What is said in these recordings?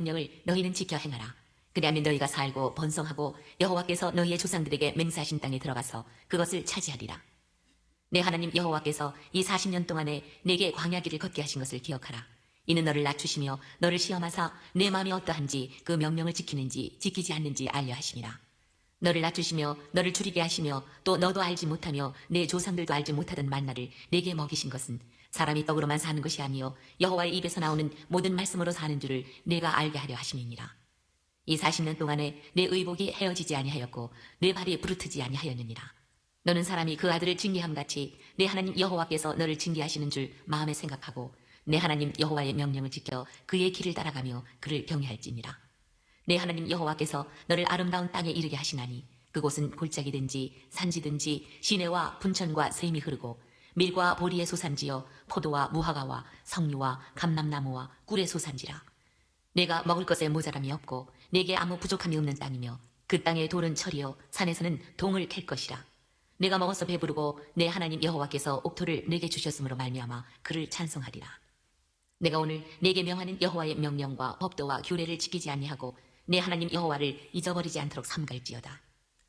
명령을 너희는 지켜 행하라. 그리하면 너희가 살고 번성하고 여호와께서 너희의 조상들에게 맹세하신 땅에 들어가서 그것을 차지하리라. 내 하나님 여호와께서 이 40년 동안에 내게 광야길을 걷게 하신 것을 기억하라. 이는 너를 낮추시며 너를 시험하사 내 마음이 어떠한지 그 명령을 지키는지 지키지 않는지 알려 하심이라. 너를 낮추시며 너를 줄이게 하시며 또 너도 알지 못하며 내 조상들도 알지 못하던 만나를 내게 먹이신 것은 사람이 떡으로만 사는 것이 아니요 여호와의 입에서 나오는 모든 말씀으로 사는 줄을 내가 알게 하려 하심이니라. 이 40년 동안에 내 의복이 헤어지지 아니하였고 내 발이 부르트지 아니하였느니라. 너는 사람이 그 아들을 징계함 같이 내 하나님 여호와께서 너를 징계하시는 줄 마음에 생각하고 내 하나님 여호와의 명령을 지켜 그의 길을 따라가며 그를 경외할지니라. 내 하나님 여호와께서 너를 아름다운 땅에 이르게 하시나니 그곳은 골짜기든지 산지든지 시내와 분천과 샘이 흐르고 밀과 보리의 소산지여 포도와 무화과와 석류와 감람나무와 꿀의 소산지라. 내가 먹을 것에 모자람이 없고 내게 아무 부족함이 없는 땅이며 그 땅의 돌은 철이요 산에서는 동을 캘 것이라. 내가 먹어서 배부르고 내 하나님 여호와께서 옥토를 내게 주셨으므로 말미암아 그를 찬송하리라. 내가 오늘 내게 명하는 여호와의 명령과 법도와 규례를 지키지 아니하고 내 하나님 여호와를 잊어버리지 않도록 삼갈지어다.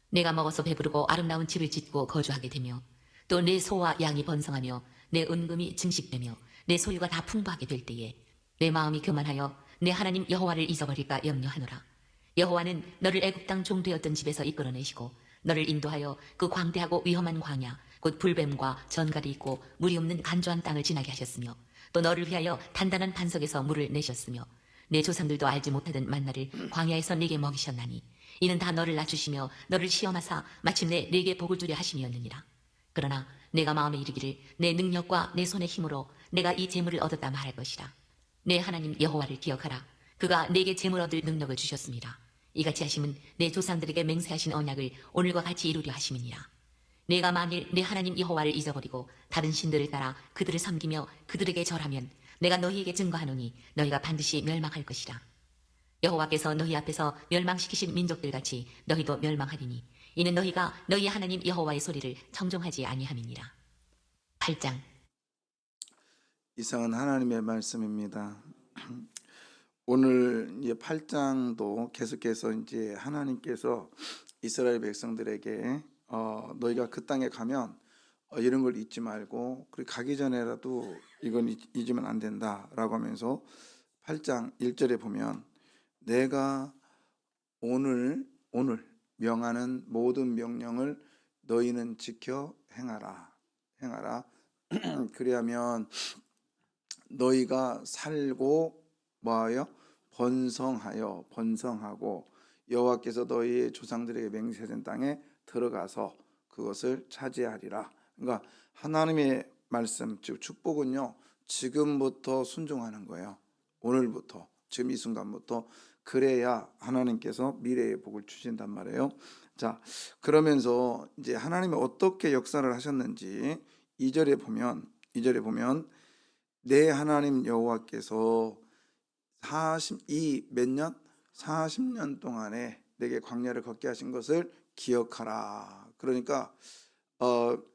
내가 먹어서 배부르고 아름다운 집을 짓고 거주하게 되며 또 내 소와 양이 번성하며 내 은금이 증식되며 내 소유가 다 풍부하게 될 때에 내 마음이 교만하여 내 하나님 여호와를 잊어버릴까 염려하노라. 여호와는 너를 애굽 땅 종되었던 집에서 이끌어내시고 너를 인도하여 그 광대하고 위험한 광야 곧 불뱀과 전갈이 있고 물이 없는 간조한 땅을 지나게 하셨으며 또 너를 위하여 단단한 반석에서 물을 내셨으며 내 조상들도 알지 못하던 만나를 광야에서 네게 먹이셨나니 이는 다 너를 낮추시며 너를 시험하사 마침내 네게 복을 주려 하심이었느니라. 그러나 내가 마음에 이르기를 내 능력과 내 손의 힘으로 내가 이 재물을 얻었다 말할 것이라. 내 하나님 여호와를 기억하라. 그가 내게 재물 얻을 능력을 주셨습니다. 이같이 하심은 내 조상들에게 맹세하신 언약을 오늘과 같이 이루려 하심이니라. 내가 만일 내 하나님 여호와를 잊어버리고 다른 신들을 따라 그들을 섬기며 그들에게 절하면 내가 너희에게 증거하노니 너희가 반드시 멸망할 것이라. 여호와께서 너희 앞에서 멸망시키신 민족들 같이 너희도 멸망하리니 이는 너희가 너희 하나님 여호와의 소리를 청종하지 아니함이니라. 8장. 이상은 하나님의 말씀입니다. 오늘 이제 8장도 계속해서 이제 하나님께서 이스라엘 백성들에게 너희가 그 땅에 가면 이런 걸 잊지 말고 그리고 가기 전에라도 이건 잊으면 안 된다라고 하면서 8장 1절에 보면 내가 오늘 명하는 모든 명령을 너희는 지켜 행하라. 그리하면 너희가 살고 뭐하여 번성하고 여호와께서 너희의 조상들에게 맹세하신 땅에 들어가서 그것을 차지하리라. 그러니까 하나님의 말씀 즉 축복은요 지금부터 순종하는 거예요. 오늘부터 지금 이 순간부터 그래야 하나님께서 미래의 복을 주신단 말이에요. 자, 그러면서 이제 하나님이 어떻게 역사를 하셨는지 2절에 보면 내 하나님 여호와께서 40년 동안에 내게 광야를 걷게 하신 것을 기억하라. 그러니까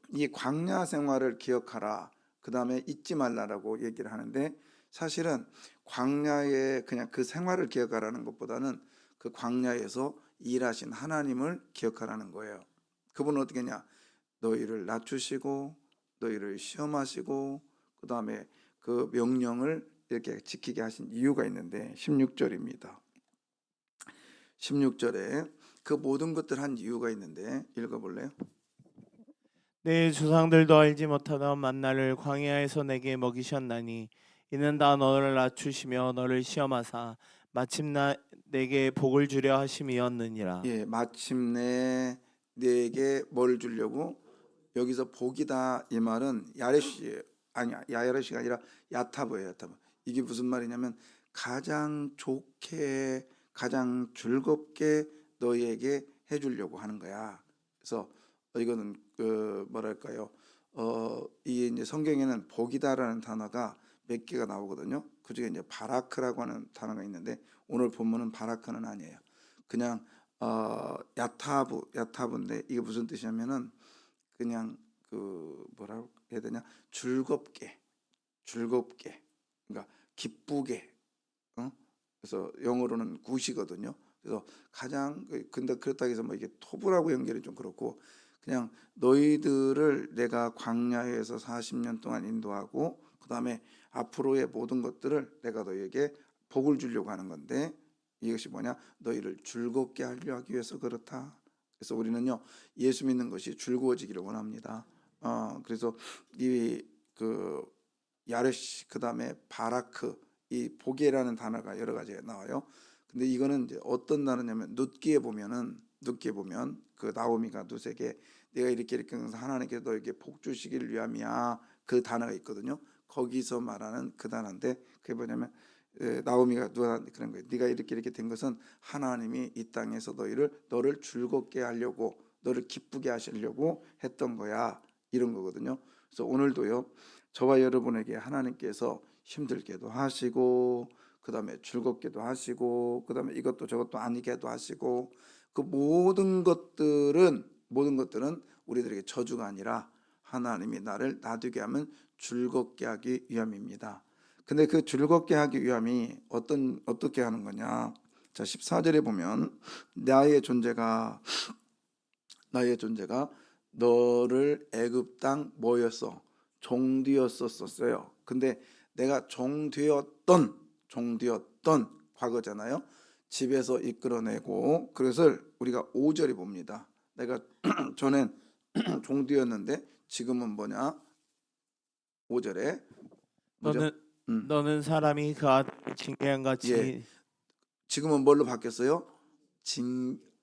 이 광야 생활을 기억하라. 그 다음에 잊지 말라라고 얘기를 하는데 사실은 광야에 그냥 그 생활을 기억하라는 것보다는 그 광야에서 일하신 하나님을 기억하라는 거예요. 그분은 어떻게 했냐? 너희를 낮추시고 너희를 시험하시고 그 다음에 그 명령을 이렇게 지키게 하신 이유가 있는데 16절입니다. 16절에 그 모든 것들 한 이유가 있는데 읽어볼래요? 내 조상들도 알지 못하던 만나를 광야에서 내게 먹이셨나니 이는 다 너를 낮추시며 너를 시험하사 마침내 내게 복을 주려 하심이었느니라. 예, 마침내 내게 뭘 주려고? 여기서 복이다 이 말은 야레시 아니야, 야레시가 아니라 야타브예요. 야타브. 이게 무슨 말이냐면 가장 좋게 가장 즐겁게 너희에게 해주려고 하는 거야. 그래서 이거는 그 뭐랄까요? 이 이제 성경에는 복이다라는 단어가 몇 개가 나오거든요. 그 중에 이제 바라크라고 하는 단어가 있는데 오늘 본문은 바라크는 아니에요. 그냥 야타브인데 이게 무슨 뜻이냐면은 그냥 그 뭐라고 해야 되냐? 즐겁게 그러니까 기쁘게 그래서 영어로는 굿이거든요. 그래서 가장 근데 그렇다고 해서 뭐 이게 토브라고 연결이 좀 그렇고, 그냥 너희들을 내가 광야에서 40년 동안 인도하고 그다음에 앞으로의 모든 것들을 내가 너희에게 복을 주려고 하는 건데, 이것이 뭐냐? 너희를 즐겁게 하려 하기 위해서 그렇다. 그래서 우리는요, 예수 믿는 것이 즐거워지기를 원합니다. 그래서 이 그 야레시, 그다음에 바라크, 이 보게라는 단어가 여러 가지가 나와요. 근데 이거는 이제 어떤 단어냐면, 룻기에 보면 그 나오미가 룻에게 내가 이렇게 해서 하나님께서 너에게 복 주시기를 위함이야, 그 단어가 있거든요. 거기서 말하는 그 단어인데, 그게 뭐냐면 나오미가 누구한테 그런 거예요. 네가 이렇게 된 것은 하나님이 이 땅에서 너를 즐겁게 하려고, 너를 기쁘게 하시려고 했던 거야, 이런 거거든요. 그래서 오늘도요, 저와 여러분에게 하나님께서 힘들게도 하시고, 그 다음에 즐겁게도 하시고, 그 다음에 이것도 저것도 아니게도 하시고, 그 모든 것들은 우리들에게 저주가 아니라 하나님이 나를 놔두게 하면 즐겁게 하기 위함입니다. 근데 그 즐겁게 하기 위함이 어떻게 하는 거냐? 자, 14절에 보면 나의 존재가 너를 애굽 땅 뭐였어? 종되었었어요. 근데 내가 종되었던 과거잖아요. 집에서 이끌어내고, 그것을 우리가 5절에 봅니다. 내가 전엔 종되었는데 지금은 뭐냐? 5절에 뭐죠? 너는 너는 사람이 그 아들을 징계한 예, 같이 지금은 뭘로 바뀌었어요?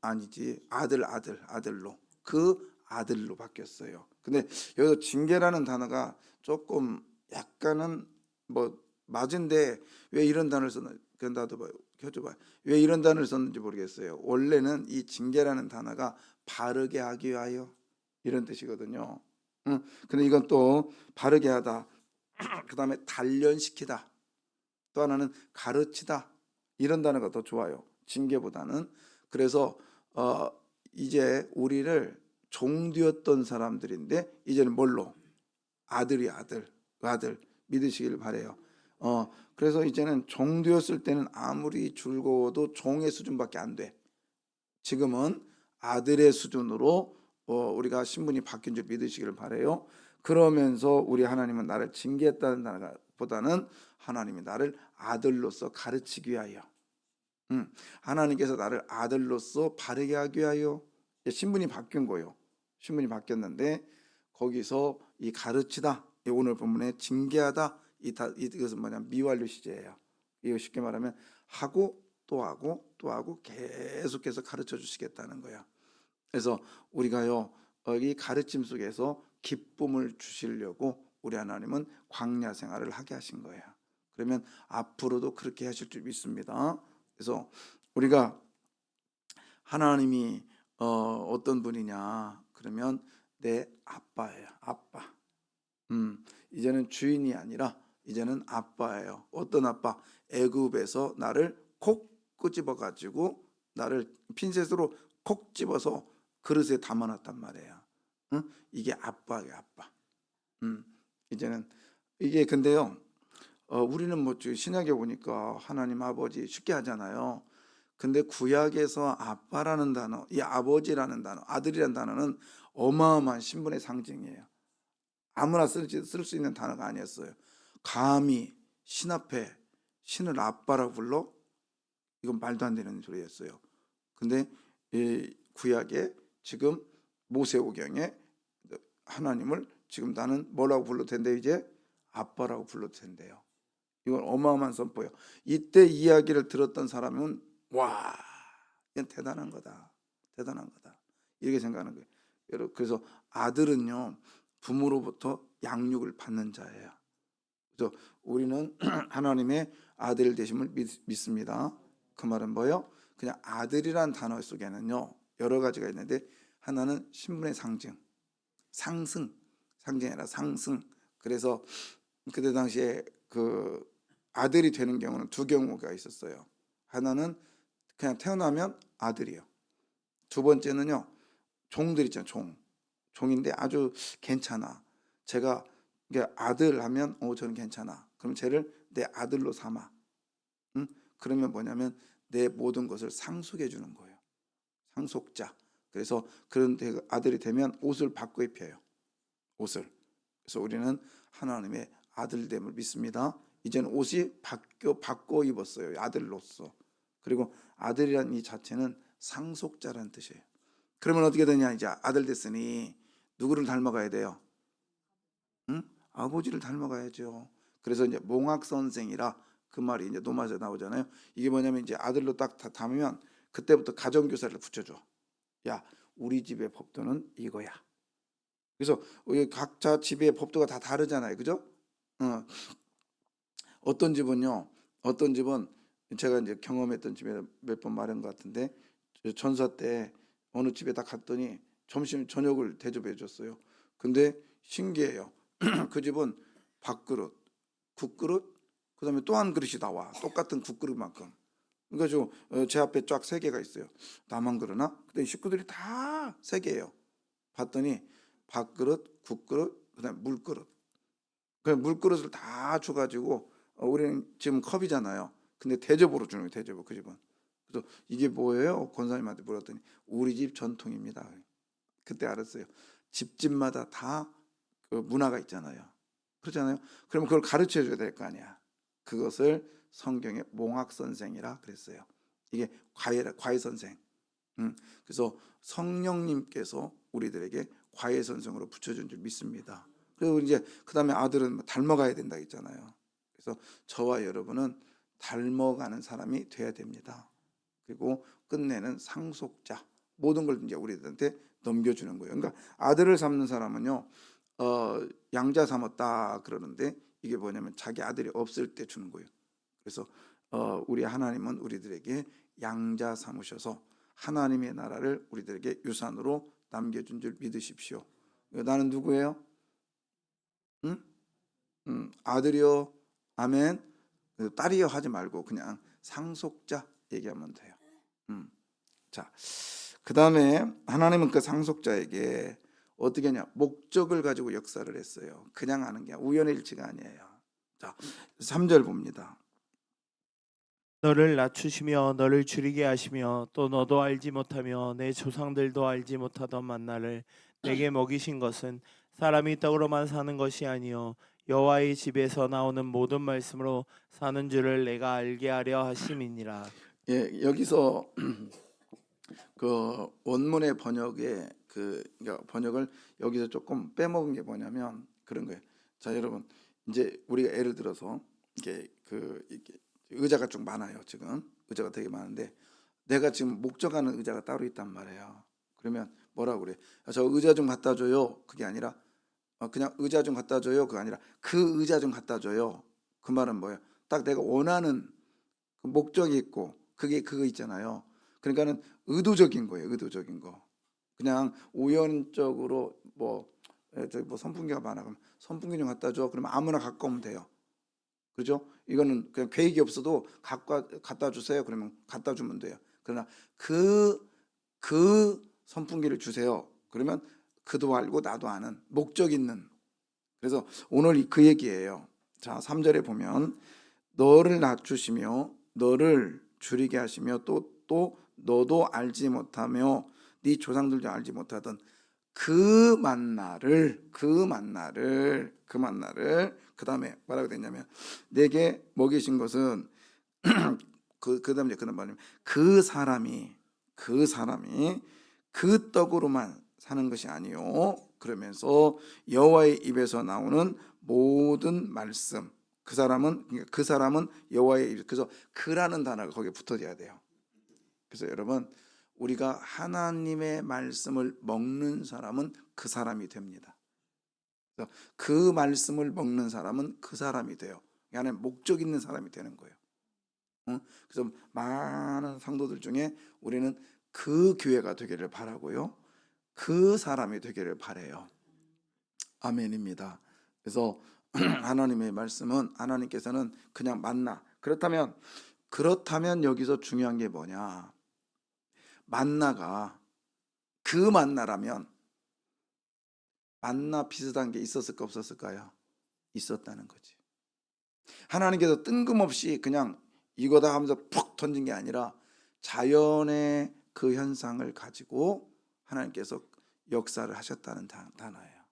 아니지, 아들로, 그 아들로 바뀌었어요. 근데 여기서 징계라는 단어가 조금 약간은 뭐 맞은데, 왜 이런 단어를 썼는지, 나도 봐요. 켜줘봐요. 왜 이런 단어를 썼는지 모르겠어요. 원래는 이 징계라는 단어가 바르게 하기 위하여, 이런 뜻이거든요. 근데 이건 또 바르게 하다, 그 다음에 단련시키다, 또 하나는 가르치다, 이런 단어가 더 좋아요, 징계보다는. 그래서 이제 우리를 종되었던 사람들인데, 이제는 뭘로? 아들 믿으시길 바래요. 그래서 이제는 종되었을 때는 아무리 즐거워도 종의 수준밖에 안 돼. 지금은 아들의 수준으로 우리가 신분이 바뀐 줄 믿으시기를 바래요. 그러면서 우리 하나님은 나를 징계했다는 단어보다는 하나님이 나를 아들로서 가르치기 위하여, 하나님께서 나를 아들로서 바르게 하기 위하여, 신분이 바뀐 거예요. 신분이 바뀌었는데 거기서 이 가르치다, 이 오늘 본문에 징계하다, 이것은 뭐냐? 미완료 시제예요. 이거 쉽게 말하면 하고 또 하고 또 하고 계속해서 가르쳐 주시겠다는 거야. 그래서 우리가요, 이 가르침 속에서 기쁨을 주시려고 우리 하나님은 광야 생활을 하게 하신 거예요. 그러면 앞으로도 그렇게 하실 줄 믿습니다. 그래서 우리가 하나님이 어떤 분이냐 그러면 내 아빠예요. 아빠. 이제는 주인이 아니라 이제는 아빠예요. 어떤 아빠? 애굽에서 나를 콕 끄집어 가지고, 나를 핀셋으로 콕 집어서 그릇에 담아놨단 말이에요. 이게 아빠예요, 아빠. 이제는 이게, 근데요, 우리는 뭐 신약에 보니까 하나님 아버지 쉽게 하잖아요. 근데 구약에서 아빠라는 단어, 이 아버지라는 단어, 아들이라는 단어는 어마어마한 신분의 상징이에요. 아무나 쓸 수 있는 단어가 아니었어요. 감히 신 앞에 신을 아빠라고 불러? 이건 말도 안 되는 소리였어요. 근데 이 구약에 지금 모세오경에 하나님을 지금 나는 뭐라고 불러도 된대? 이제 아빠라고 불러도 된대요. 이건 어마어마한 선포예요. 이때 이야기를 들었던 사람은 와, 이건 대단한 거다, 이렇게 생각하는 거예요. 여러분, 그래서 아들은요, 부모로부터 양육을 받는 자예요. 그래서 우리는 하나님의 아들 되심을 믿습니다. 그 말은 뭐예요? 그냥 아들이란 단어 속에는요, 여러 가지가 있는데, 하나는 신분의 상승이 아니라 상승. 그래서 그때 당시에 그 아들이 되는 경우는 두 경우가 있었어요. 하나는 그냥 태어나면 아들이에요. 두 번째는요, 종들 있잖아요. 종인데 아주 괜찮아. 제가 아들 하면 저는 괜찮아. 그럼 쟤를 내 아들로 삼아. 그러면 뭐냐면 내 모든 것을 상속해 주는 거예요. 상속자. 그래서 그런 아들이 되면 옷을 바꿔 입혀요. 옷을. 그래서 우리는 하나님의 아들됨을 믿습니다. 이제는 옷이 바꿔 입었어요. 아들로서. 그리고 아들이란 이 자체는 상속자라는 뜻이에요. 그러면 어떻게 되냐? 이제 아들 됐으니 누구를 닮아가야 돼요? 응? 아버지를 닮아가야죠. 그래서 이제 몽학 선생이라 그 말이 이제 노마저 나오잖아요. 이게 뭐냐면 이제 아들로 딱 담으면 그때부터 가정교사를 붙여줘. 야, 우리 집의 법도는 이거야. 그래서 우리 각자 집의 법도가 다 다르잖아요, 그죠? 어떤 집은요, 어떤 집은 제가 이제 경험했던 집에 몇 번 말한 것 같은데 전사 때 어느 집에 딱 갔더니 점심 저녁을 대접해 줬어요. 근데 신기해요. 그 집은 밥그릇, 국그릇, 그다음에 또 한 그릇이 나와. 똑같은 국그릇만큼. 그러니까 제 앞에 쫙 세 개가 있어요. 나만 그러나? 근데 식구들이 다 세 개예요. 봤더니 밥그릇, 국그릇, 그다음에 물그릇. 그 물그릇을 다 줘가지고 우리는 지금 컵이잖아요. 근데 대접으로 주는 거예요. 대접으로 그 집은. 그래서 이게 뭐예요? 권사님한테 물었더니 우리 집 전통입니다. 그때 알았어요. 집집마다 다 그 문화가 있잖아요. 그렇잖아요. 그러면 그걸 가르쳐 줘야 될 거 아니야. 그것을 성경의 몽학 선생이라 그랬어요. 이게 과외 선생. 그래서 성령님께서 우리들에게 과외 선생으로 붙여준 줄 믿습니다. 그리고 이제 그다음에 아들은 닮아가야 된다 했잖아요. 그래서 저와 여러분은 닮아가는 사람이 돼야 됩니다. 그리고 끝내는 상속자. 모든 걸 이제 우리들한테 넘겨주는 거예요. 그러니까 아들을 삼는 사람은요, 양자 삼았다 그러는데 이게 뭐냐면 자기 아들이 없을 때 주는 거예요. 그래서 우리 하나님은 우리들에게 양자 삼으셔서 하나님의 나라를 우리들에게 유산으로 남겨준 줄 믿으십시오. 나는 누구예요? 응? 아들이요. 아멘. 딸이요 하지 말고 그냥 상속자 얘기하면 돼요. 자, 그 다음에 하나님은 그 상속자에게 어떻게 하냐? 목적을 가지고 역사를 했어요. 그냥 하는 게 우연의 일치가 아니에요. 자, 3절 봅니다. 너를 낮추시며 너를 줄이게 하시며 또 너도 알지 못하며 내 조상들도 알지 못하던 만나를 내게 먹이신 것은 사람이 떡으로만 사는 것이 아니요 여호와의 집에서 나오는 모든 말씀으로 사는 줄을 내가 알게 하려 하심이니라. 예, 여기서 그 원문의 번역에 그러니까 번역을 여기서 조금 빼먹은 게 뭐냐면 그런 거예요. 자, 여러분 이제 우리가 예를 들어서 이게 의자가 좀 많아요. 지금 의자가 되게 많은데 내가 지금 목적하는 의자가 따로 있단 말이에요. 그러면 뭐라고 그래? 저 의자 좀 갖다 줘요. 그게 아니라 그냥 의자 좀 갖다 줘요. 그게 아니라 그 의자 좀 갖다 줘요. 그 말은 뭐예요? 딱 내가 원하는 그 목적이 있고 그게 그거 있잖아요. 그러니까는 의도적인 거예요. 의도적인 거. 그냥 우연적으로 저기 선풍기가 많아 그럼 선풍기 좀 갖다 줘. 그러면 아무나 갖고 오면 돼요. 그죠? 이거는 그냥 계획이 없어도 갖다 주세요. 그러면 갖다 주면 돼요. 그러나 그 선풍기를 주세요. 그러면 그도 알고 나도 아는 목적 있는. 그래서 오늘 그 얘기예요. 자, 3절에 보면 너를 낮추시며 너를 줄이게 하시며 또 너도 알지 못하며 네 조상들도 알지 못하던 그 만나를 그다음에 뭐라고 됐냐면 내게 먹이신 것은 그다음에 말하면 그 사람이 그 떡으로만 사는 것이 아니요 그러면서 여호와의 입에서 나오는 모든 말씀 그 사람은 여호와의 입 그래서 그라는 단어가 거기에 붙어져야 돼요. 그래서 여러분 우리가 하나님의 말씀을 먹는 사람은 그 사람이 됩니다. 그래서 그 말씀을 먹는 사람은 그 사람이 돼요. 그 목적 있는 사람이 되는 거예요. 그래서 많은 성도들 중에 우리는 그 교회가 되기를 바라고요. 그 사람이 되기를 바래요. 아멘입니다. 그래서 하나님의 말씀은 하나님께서는 그냥 만나. 그렇다면 여기서 중요한 게 뭐냐? 만나가 그 만나라면 만나 비슷한 게 있었을까 없었을까요? 있었다는 거지. 하나님께서 뜬금없이 그냥 이거다 하면서 푹 던진 게 아니라 자연의 그 현상을 가지고 하나님께서 역사를 하셨다는 단어예요.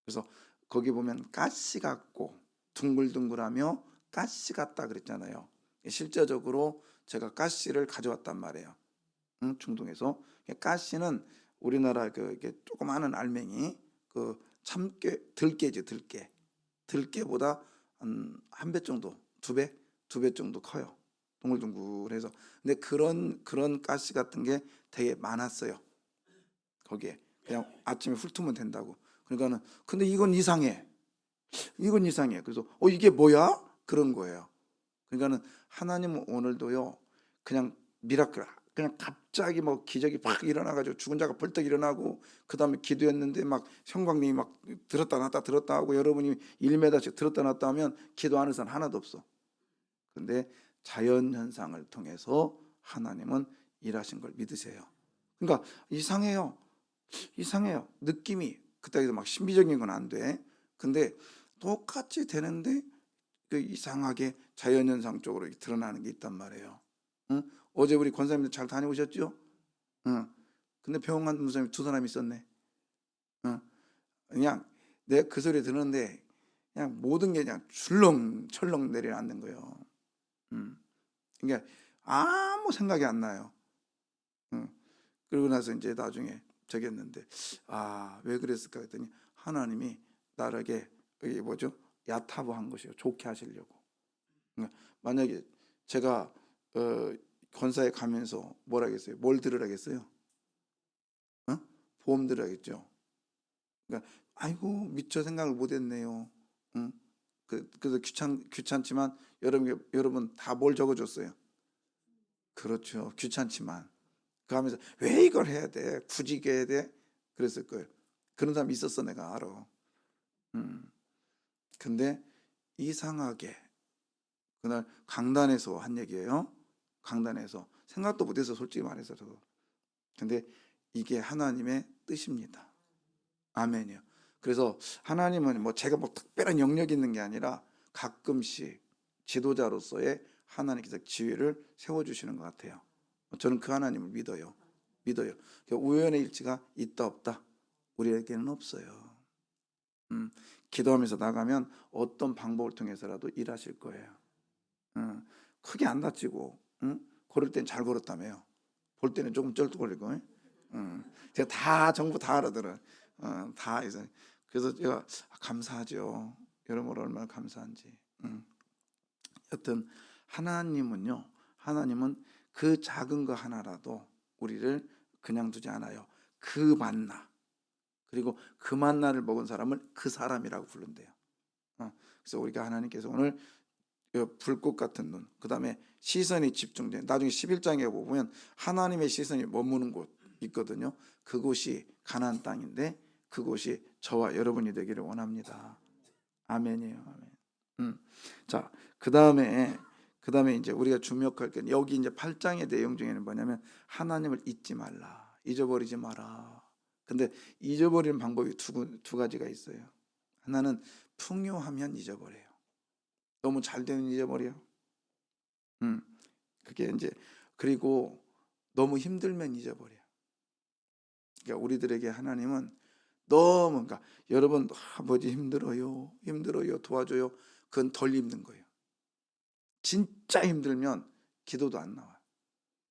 그래서 거기 보면 가시 같고 둥글둥글하며 가시 같다 그랬잖아요. 실제적으로 제가 가시를 가져왔단 말이에요. 중동에서. 가시는 우리나라 이게 조그마한 알맹이, 그 참깨, 들깨지, 들깨보다 한 배 정도, 두 배 정도 커요. 동글동글해서. 근데 그런 가시 같은 게 되게 많았어요. 거기에 그냥 아침에 훑으면 된다고. 그러니까는 근데 이건 이상해. 그래서 이게 뭐야? 그런 거예요. 그러니까는 하나님은 오늘도요, 그냥 미라클, 그냥 갑자기 뭐 기적이 팍 일어나가지고 죽은 자가 벌떡 일어나고, 그 다음에 기도했는데 막 형광등이 막 들었다 놨다 하고, 여러분이 1m씩 들었다 놨다 하면 기도 하는 사람 하나도 없어. 근데 자연 현상을 통해서 하나님은 일하신 걸 믿으세요. 그러니까 이상해요. 느낌이 그때도 막 신비적인 건 안 돼. 근데 똑같이 되는데 그 이상하게 자연현상 쪽으로 드러나는 게 있단 말이에요. 응? 어제 우리 권사님들 잘 다녀오셨죠? 응. 근데 병원 간 무사님 두 사람이 있었네. 응. 그냥 내가 그 소리 듣는데 그냥 모든 게 그냥 출렁철렁 내려앉는 거예요. 그러니까 아무 생각이 안 나요. 그러고 나서 이제 나중에 적였는데, 왜 그랬을까 했더니 하나님이 나에게 이게 뭐죠? 야타부한 것이요, 좋게 하시려고. 그러니까 만약에 제가 권사에 가면서 뭘 하겠어요? 뭘 들으라겠어요? 보험 들으라겠죠. 그러니까 아이고 미처 생각을 못했네요. 응? 그래서 귀찮지만 여러분 다 뭘 적어줬어요? 그렇죠. 귀찮지만 그 하면서 왜 이걸 해야 돼? 굳이 이게 해야 돼? 그랬을 거예요. 그런 사람 있었어, 내가 알아. 음. 근데 이상하게 그날 강단에서 한 얘기예요. 강단에서 생각도 못해서, 솔직히 말해서 저도. 근데 이게 하나님의 뜻입니다. 아멘이요. 그래서 하나님은 뭐 제가 뭐 특별한 영역이 있는 게 아니라 가끔씩 지도자로서의 하나님께서 지위를 세워주시는 것 같아요. 저는 그 하나님을 믿어요. 우연의 일치가 있다 없다? 우리에게는 없어요. 기도하면서 나가면 어떤 방법을 통해서라도 일하실 거예요. 크게 안 다치고, 걸을 땐 잘 걸었다며요. 볼 때는 조금 쩔뚝거리고. 제가 다 정부 다 알아들어요. 다 이제. 그래서 제가 감사하죠. 여러분 얼마나 감사한지. 여튼 하나님은 그 작은 거 하나라도 우리를 그냥 두지 않아요. 그 만나, 그리고 그 만나를 먹은 사람을 그 사람이라고 부른대요. 그래서 우리가 하나님께서 오늘 불꽃 같은 눈, 그 다음에 시선이 집중된, 나중에 11장에 보면 하나님의 시선이 머무는 곳 있거든요. 그곳이 가나안 땅인데 그곳이 저와 여러분이 되기를 원합니다. 아멘이에요. 아멘. 자, 그 다음에 이제 우리가 주목할 게, 여기 이제 8장의 내용 중에는 뭐냐면 하나님을 잊지 말라, 잊어버리지 마라. 근데 잊어버리는 방법이 두 가지가 있어요. 하나는 풍요하면 잊어버려요. 너무 잘 되면 잊어버려. 그게 이제, 그리고 너무 힘들면 잊어버려. 그러니까 우리들에게 하나님은 너무, 그러니까 여러분 아버지 힘들어요 도와줘요, 그건 덜 힘든 거예요. 진짜 힘들면 기도도 안 나와,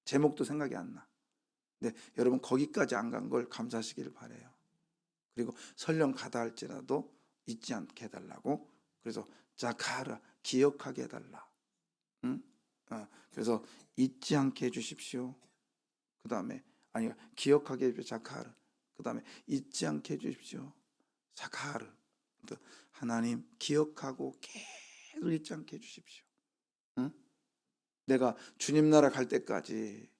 제목도 생각이 안 나. 근데 여러분 거기까지 안 간 걸 감사하시길 바래요. 그리고 설령 가다 할지라도 잊지 않게 해달라고. 그래서 자카라, 기억하게 해달라. 그래서 잊지 않게 해주십시오. 그 다음에 기억하게 해주십시오. 자카르. 그 다음에 잊지 않게 해주십시오. 자카르. 하나님 기억하고 계속 잊지 않게 해주십시오. 내가 주님 나라 갈 때까지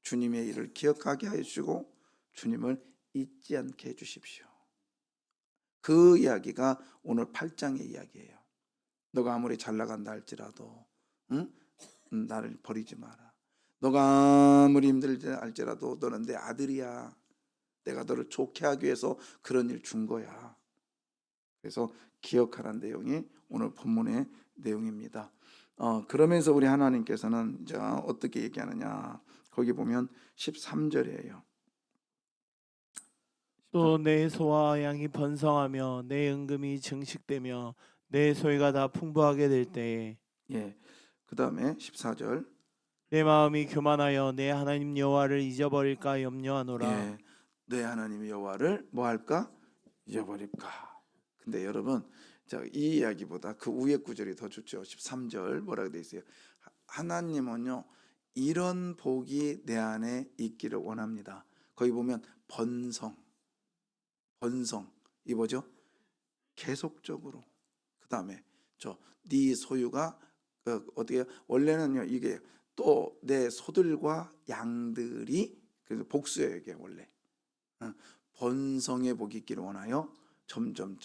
주님의 일을 기억하게 해주시고 주님을 잊지 않게 해주십시오. 그 이야기가 오늘 8장의 이야기예요. 너가 아무리 잘 나간다 할지라도 나를 버리지 마라. 너가 아무리 힘들다 할지라도 너는 내 아들이야. 내가 너를 좋게 하기 위해서 그런 일 준 거야. 그래서 기억하라는 내용이 오늘 본문의 내용입니다. 그러면서 우리 하나님께서는 이제 어떻게 얘기하느냐. 거기 보면 13절이에요. 또 내 소와 양이 번성하며 내 은금이 증식되며 내 소유가 다 풍부하게 될 때에 예. 그다음에 14절. 내 마음이 교만하여 내 하나님 여호와를 잊어버릴까 염려하노라. 예. 내 하나님 여호와를 뭐 할까? 잊어버릴까? 근데 여러분, 자, 이 이야기보다 그 위에 구절이 더 좋죠. 13절 뭐라고 돼 있어요? 하나님은요, 이런 복이 내 안에 있기를 원합니다. 거기 보면 번성, 이 뭐죠? 계속적으로. 그다음에 네 소유가 어떻게 원래는요, 이게 또 내 소들과 양들이, 그래서 복수예요 이게 원래. 번성의 복이 있기를 원하여 점점.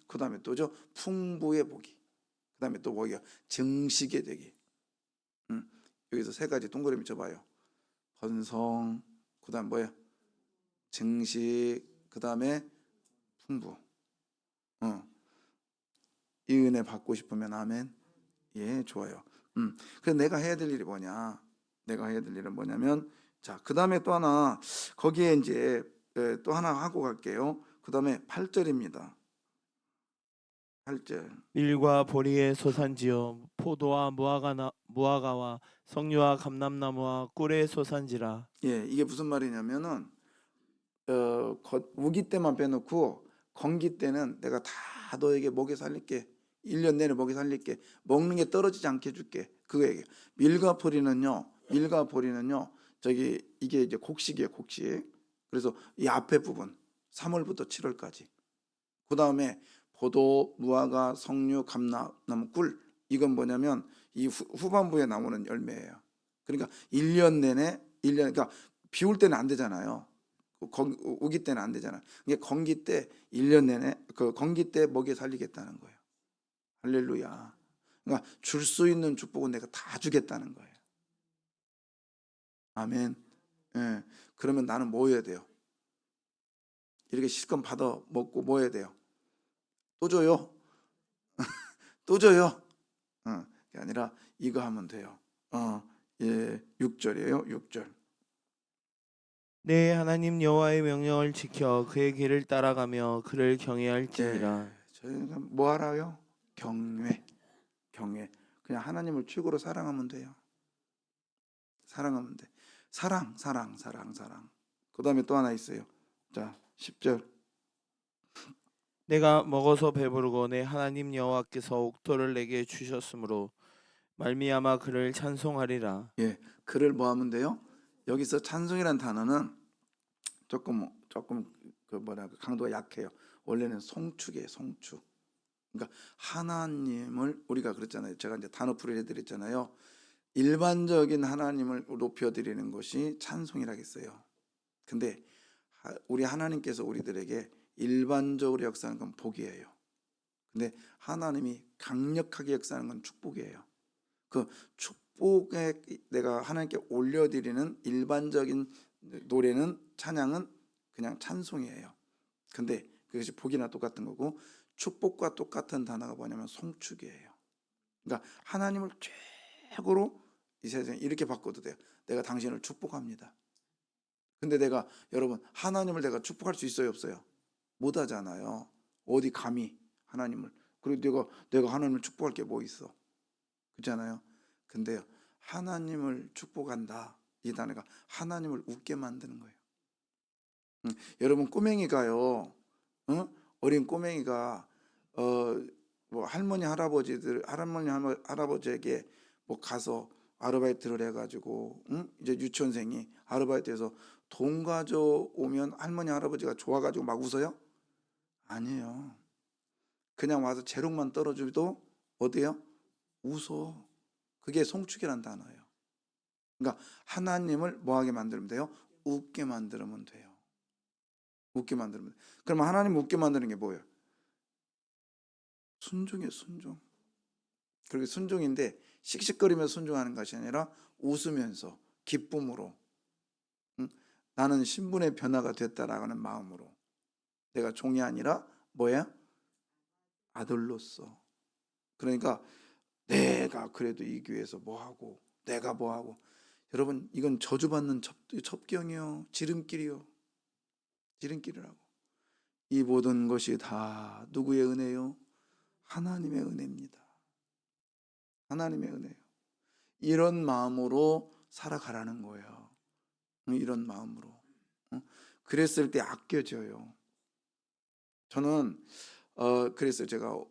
그다음에 또죠, 풍부의 복이. 그다음에 또 뭐야, 증식의 되기. 여기서 세 가지 동그라미 쳐봐요. 번성, 그다음 뭐야, 증식, 그다음에 풍부. 이 은혜 받고 싶으면 아멘. 예, 좋아요. 그래서 내가 해야 될 일이 뭐냐? 내가 해야 될 일은 뭐냐면, 자, 그다음에 또 하나, 거기에 이제 또 하나 하고 갈게요. 그다음에 8절입니다. 8절. 밀과 보리의 소산지요 포도와 무화과와 석류와 감람나무와 꿀의 소산지라. 예, 이게 무슨 말이냐면은 우기 때만 빼놓고 건기 때는 내가 다 너에게 먹여 살릴게. 1년 내내 먹여 살릴게. 먹는 게 떨어지지 않게 해줄게. 그거 얘기해요. 밀과 보리는요, 저기 이게 이제 곡식이에요, 곡식. 그래서 이 앞에 부분 3월부터 7월까지. 그 다음에 포도, 무화과, 석류, 감람나무, 꿀. 이건 뭐냐면 이 후반부에 나오는 열매예요. 그러니까 1년 내내, 그러니까 비 올 때는 안 되잖아요. 우기 때는 안 되잖아. 이게 건기 때 1년 내내 그 건기 때 먹여 살리겠다는 거예요. 할렐루야. 그러니까 줄 수 있는 축복은 내가 다 주겠다는 거예요. 아멘. 예. 그러면 나는 뭐 해야 돼요? 이렇게 실컷 받아 먹고 뭐 해야 돼요? 또 줘요. 또 줘요. 그게 아니라 이거 하면 돼요. 예, 6절이에요. 6절. 내 하나님 여호와의 명령을 지켜 그의 길을 따라가며 그를 예, 경외할지니라. 저희는 뭐 하라요? 경외. 그냥 하나님을 최고로 사랑하면 돼요. 사랑하면 돼. 사랑. 그다음에 또 하나 있어요. 자, 10절. 내가 먹어서 배부르고 내 하나님 여호와께서 옥토를 내게 주셨으므로 말미암아 그를 찬송하리라. 예, 그를 뭐 하면 돼요? 여기서 찬송이란 단어는 조금 그 뭐랄까 강도가 약해요. 원래는 송축이에요, 송축. 그러니까 하나님을 우리가 그랬잖아요. 제가 이제 단어풀이를 해드렸잖아요. 일반적인 하나님을 높여드리는 것이 찬송이라겠어요. 근데 우리 하나님께서 우리들에게 일반적으로 역사하는 건 복이에요. 근데 하나님이 강력하게 역사하는 건 축복이에요. 그 축복에 내가 하나님께 올려드리는 일반적인 노래는, 찬양은 그냥 찬송이에요. 근데 그것이 복이나 똑같은 거고, 축복과 똑같은 단어가 뭐냐면 송축이에요. 그러니까 하나님을 최고로 이 세상에 이렇게 바꿔도 돼요. 내가 당신을 축복합니다. 근데 여러분, 하나님을 내가 축복할 수 있어요, 없어요? 못 하잖아요. 어디 감히 하나님을. 그리고 내가 하나님을 축복할 게 뭐 있어? 그렇잖아요. 근데요, 하나님을 축복한다, 이 단어가 하나님을 웃게 만드는 거예요. 여러분, 꼬맹이가요, 어린 꼬맹이가 뭐 할아버지에게 뭐 가서 아르바이트를 해가지고, 이제 유치원생이 아르바이트해서 돈 가져오면 할머니 할아버지가 좋아가지고 막 웃어요? 아니에요. 그냥 와서 재롱만 떨어줘도 어때요? 웃어. 그게 송축이란 단어예요. 그러니까 하나님을 뭐하게 만들면 돼요? 웃게 만들면 돼요. 웃게 만들면 돼요. 그러면 하나님 웃게 만드는 게 뭐예요? 순종이에요, 순종. 그렇게 순종인데 씩씩거리며 순종하는 것이 아니라 웃으면서 기쁨으로, 나는 신분의 변화가 됐다라는 마음으로, 내가 종이 아니라 뭐야? 아들로서. 그러니까 내가 그래도 이 교회에서 뭐 하고 내가 뭐 하고. 여러분, 이건 저주받는 첩경이요, 지름길이요, 지름길이라고. 이 모든 것이 다 누구의 은혜요? 하나님의 은혜입니다. 하나님의 은혜요. 이런 마음으로 살아가라는 거예요. 이런 마음으로. 그랬을 때 아껴져요. 저는 그래서 제가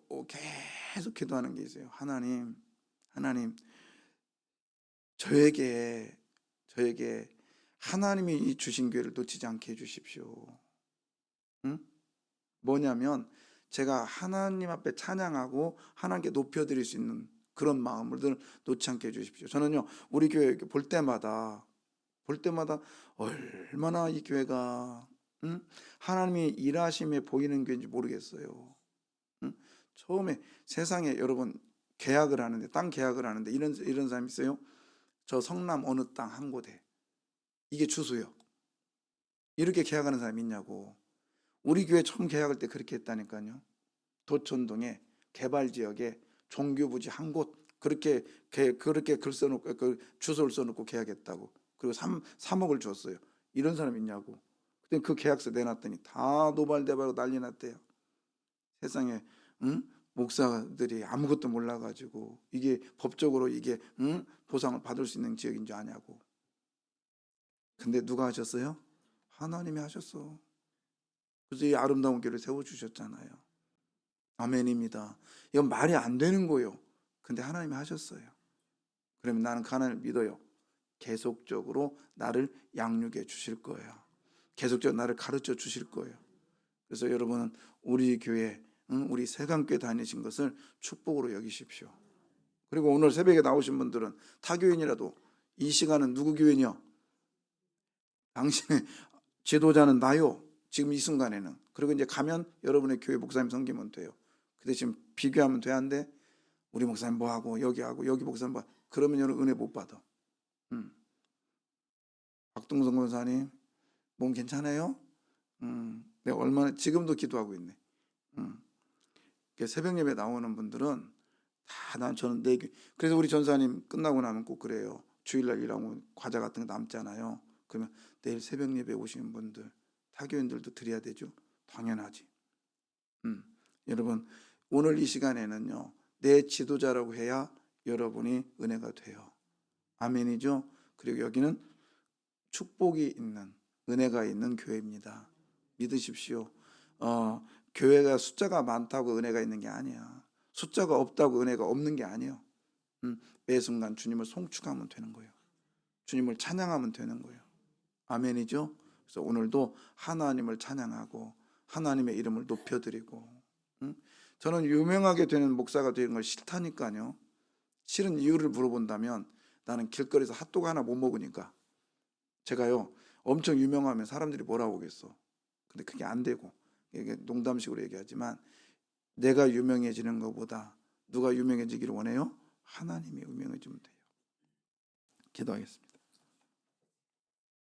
계속 기도하는 게 있어요. 하나님, 저에게 하나님이 이 주신 교회를 놓치지 않게 해주십시오. 응? 뭐냐면 제가 하나님 앞에 찬양하고 하나님께 높여드릴 수 있는 그런 마음을 늘 놓지 않게 해주십시오. 저는요, 우리 교회 볼 때마다 얼마나 이 교회가 하나님이 일하심에 보이는 교회인지 모르겠어요. 처음에 세상에 여러분 계약을 하는데, 땅 계약을 하는데 이런 사람 있어요? 저 성남 어느 땅 한 곳에, 이게 주소요. 이렇게 계약하는 사람이 있냐고. 우리 교회 처음 계약할 때 그렇게 했다니까요. 도촌동에 개발지역에 종교부지 한 곳, 그렇게 글 써놓고, 그 주소를 써놓고 계약했다고. 그리고 3억을 줬어요. 이런 사람 있냐고. 그때 그 계약서 내놨더니 다 노발대발하고 난리 났대요. 세상에 목사들이 아무것도 몰라가지고 이게 법적으로 이게 보상을 받을 수 있는 지역인 줄 아냐고. 근데 누가 하셨어요? 하나님이 하셨어. 그래서 이 아름다운 교회를 세워주셨잖아요. 아멘입니다. 이건 말이 안 되는 거예요. 근데 하나님이 하셨어요. 그러면 나는 그 하나님을 믿어요. 계속적으로 나를 양육해 주실 거예요. 계속적으로 나를 가르쳐 주실 거예요. 그래서 여러분은 우리 교회, 우리 세강교회 다니신 것을 축복으로 여기십시오. 그리고 오늘 새벽에 나오신 분들은 타교인이라도 이 시간은 누구 교회냐? 당신의 지도자는 나요. 지금 이 순간에는. 그리고 이제 가면 여러분의 교회 목사님 섬기면 돼요. 근데 지금 비교하면 돼, 안 돼? 우리 목사님 뭐하고 여기 하고 여기 목사님 뭐, 그러면 여러분 은혜 못 받아. 박동성 권사님 몸 괜찮아요? 내가 얼마나 지금도 기도하고 있네. 새벽 예배 나오는 분들은 다 저는 그래서 우리 전사님 끝나고 나면 꼭 그래요. 주일날 일하고 과자 같은 거 남잖아요. 그러면 내일 새벽 예배 오시는 분들, 타교인들도 드려야 되죠. 당연하지. 여러분, 오늘 이 시간에는요, 내 지도자라고 해야 여러분이 은혜가 돼요. 아멘이죠. 그리고 여기는 축복이 있는, 은혜가 있는 교회입니다. 믿으십시오. 교회가 숫자가 많다고 은혜가 있는 게 아니야. 숫자가 없다고 은혜가 없는 게 아니에요. 매 순간 주님을 송축하면 되는 거예요. 주님을 찬양하면 되는 거예요. 아멘이죠. 그래서 오늘도 하나님을 찬양하고 하나님의 이름을 높여드리고, 저는 유명하게 되는 목사가 되는 걸 싫다니까요. 싫은 이유를 물어본다면 나는 길거리에서 핫도그 하나 못 먹으니까. 제가요 엄청 유명하면 사람들이 뭐라고 하겠어. 근데 그게 안 되고, 이게 농담식으로 얘기하지만 내가 유명해지는 것보다 누가 유명해지기를 원해요? 하나님이 유명해지면 돼요. 기도하겠습니다.